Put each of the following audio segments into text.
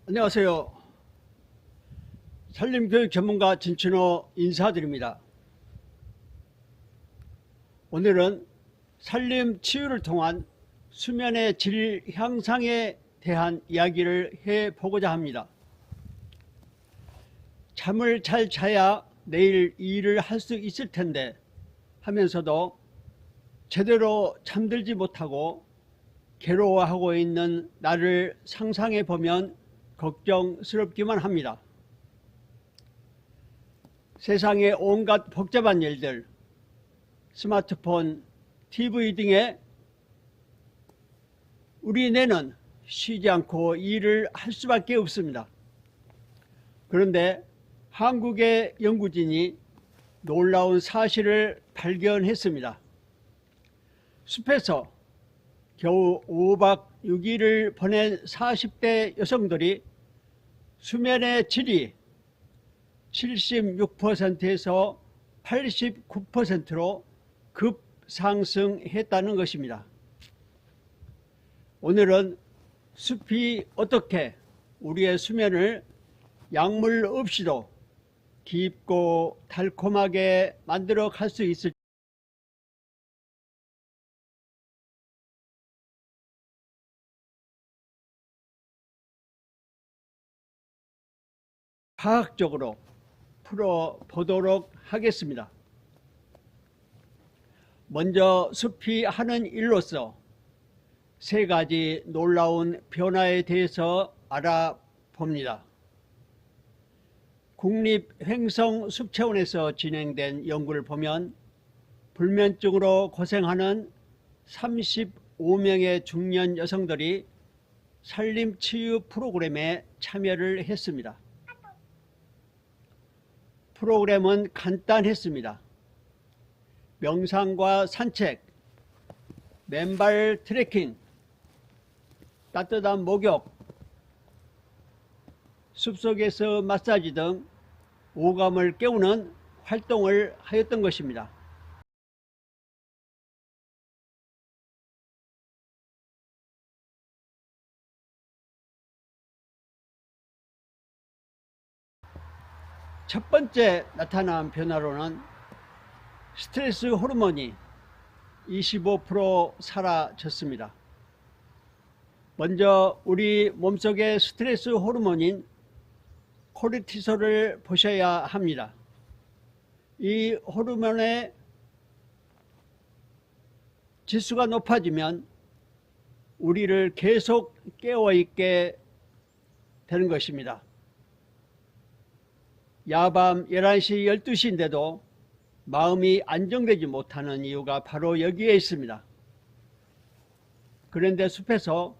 안녕하세요. 산림교육 전문가 진춘호 인사드립니다. 오늘은 산림 치유를 통한 수면의 질 향상에 대한 이야기를 해보고자 합니다. 잠을 잘 자야 내일 일을 할 수 있을 텐데 하면서도 제대로 잠들지 못하고 괴로워하고 있는 나를 상상해 보면 걱정스럽기만 합니다. 세상의 온갖 복잡한 일들, 스마트폰, TV 등에 우리 뇌는 쉬지 않고 일을 할 수밖에 없습니다. 그런데 한국의 연구진이 놀라운 사실을 발견했습니다. 숲에서 겨우 5박 6일을 보낸 40대 여성들이 수면의 질이 76%에서 89%로 급상승했다는 것입니다. 오늘은 숲이 어떻게 우리의 수면을 약물 없이도 깊고 달콤하게 만들어 갈 수 있을지 과학적으로 풀어보도록 하겠습니다. 먼저 숲이 하는 일로서 세 가지 놀라운 변화에 대해서 알아봅니다. 국립횡성숲체원에서 진행된 연구를 보면 불면증으로 고생하는 35명의 중년 여성들이 산림치유 프로그램에 참여를 했습니다. 프로그램은 간단했습니다. 명상과 산책, 맨발 트레킹, 따뜻한 목욕, 숲속에서 마사지 등 오감을 깨우는 활동을 하였던 것입니다. 첫 번째 나타난 변화로는 스트레스 호르몬이 25% 사라졌습니다. 먼저 우리 몸속의 스트레스 호르몬인 코르티솔을 보셔야 합니다. 이 호르몬의 지수가 높아지면 우리를 계속 깨어있게 되는 것입니다. 야밤 11시, 12시인데도 마음이 안정되지 못하는 이유가 바로 여기에 있습니다. 그런데 숲에서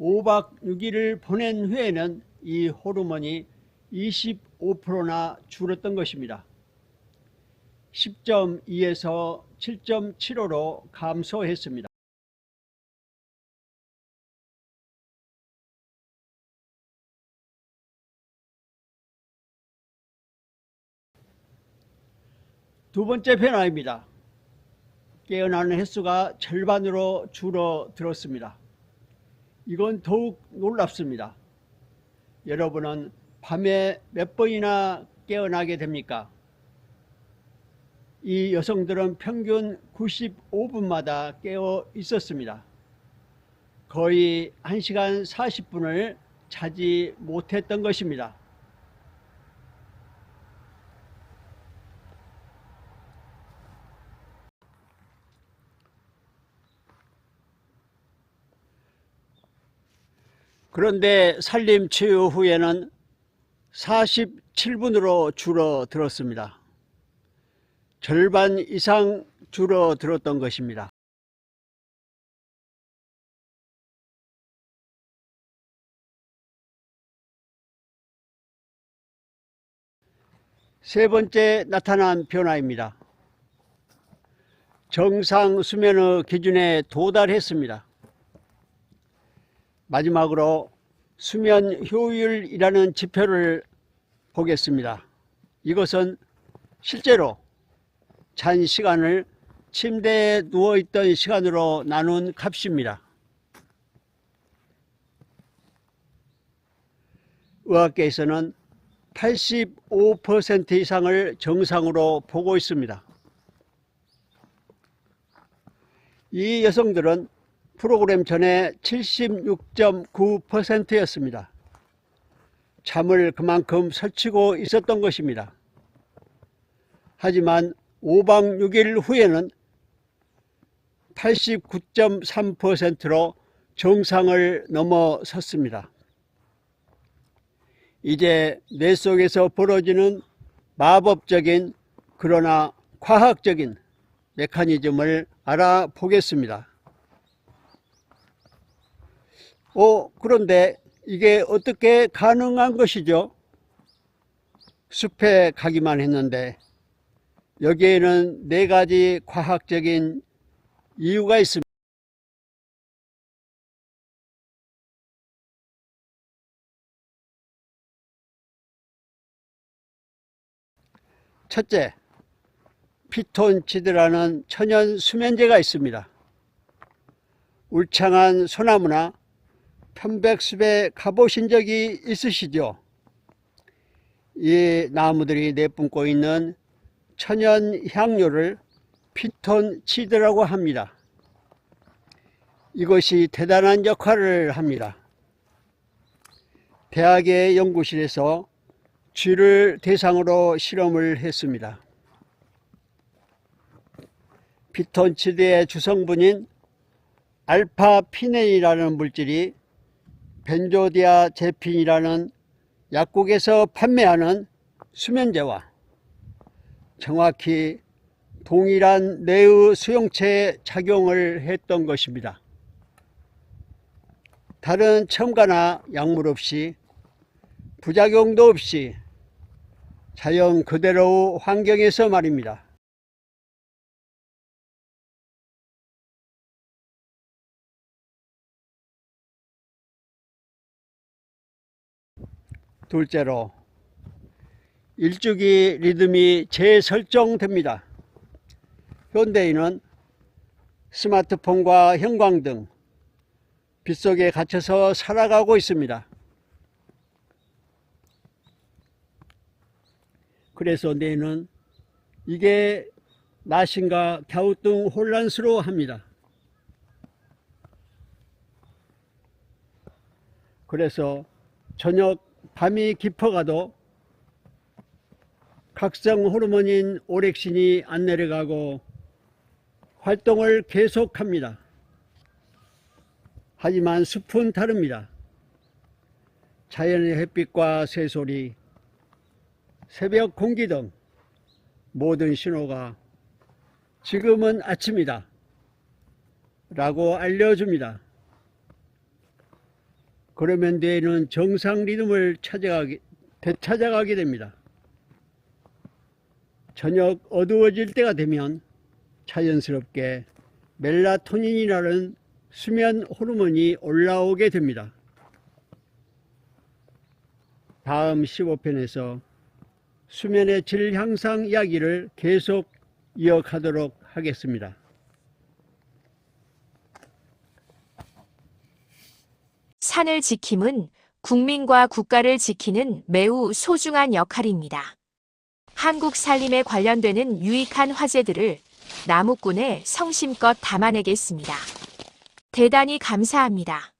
5박 6일을 보낸 후에는 이 호르몬이 25%나 줄었던 것입니다. 10.2에서 7.75로 감소했습니다. 두 번째 변화입니다. 깨어나는 횟수가 절반으로 줄어들었습니다. 이건 더욱 놀랍습니다. 여러분은 밤에 몇 번이나 깨어나게 됩니까? 이 여성들은 평균 95분마다 깨어 있었습니다. 거의 1시간 40분을 자지 못했던 것입니다. 그런데 산림치유 후에는 47분으로 줄어들었습니다. 절반 이상 줄어들었던 것입니다. 세 번째 나타난 변화입니다. 정상 수면의 기준에 도달했습니다. 마지막으로 수면 효율이라는 지표를 보겠습니다. 이것은 실제로 잔 시간을 침대에 누워있던 시간으로 나눈 값입니다. 의학계에서는 85% 이상을 정상으로 보고 있습니다. 이 여성들은 프로그램 전에 76.9%였습니다. 잠을 그만큼 설치고 있었던 것입니다. 하지만 5박 6일 후에는 89.3%로 정상을 넘어섰습니다. 이제 뇌 속에서 벌어지는 마법적인 그러나 과학적인 메커니즘을 알아보겠습니다. 그런데 이게 어떻게 가능한 것이죠? 숲에 가기만 했는데 여기에는 4가지 과학적인 이유가 있습니다. 첫째, 피톤치드라는 천연 수면제가 있습니다. 울창한 소나무나 편백숲에 가보신 적이 있으시죠? 이 나무들이 내뿜고 있는 천연 향료를 피톤치드라고 합니다. 이것이 대단한 역할을 합니다. 대학의 연구실에서 쥐를 대상으로 실험을 했습니다. 피톤치드의 주성분인 알파피넨이라는 물질이 벤조디아제핀이라는 약국에서 판매하는 수면제와 정확히 동일한 뇌의 수용체에 작용을 했던 것입니다. 다른 첨가나 약물 없이 부작용도 없이 자연 그대로의 환경에서 말입니다. 둘째로, 일주기 리듬이 재설정됩니다. 현대인은 스마트폰과 형광등, 빗속에 갇혀서 살아가고 있습니다. 그래서 뇌는 이게 낮인가 갸우뚱 혼란스러워합니다. 그래서 저녁 밤이 깊어가도 각성 호르몬인 오렉신이 안 내려가고 활동을 계속합니다. 하지만 숲은 다릅니다. 자연의 햇빛과 새소리, 새벽 공기 등 모든 신호가 지금은 아침이다 라고 알려줍니다. 그러면 뇌는 정상 리듬을 되찾아가게 됩니다. 저녁 어두워질 때가 되면 자연스럽게 멜라토닌이라는 수면 호르몬이 올라오게 됩니다. 다음 15편에서 수면의 질 향상 이야기를 계속 이어가도록 하겠습니다. 산을 지킴은 국민과 국가를 지키는 매우 소중한 역할입니다. 한국 산림에 관련되는 유익한 화제들을 나무꾼에 성심껏 담아내겠습니다. 대단히 감사합니다.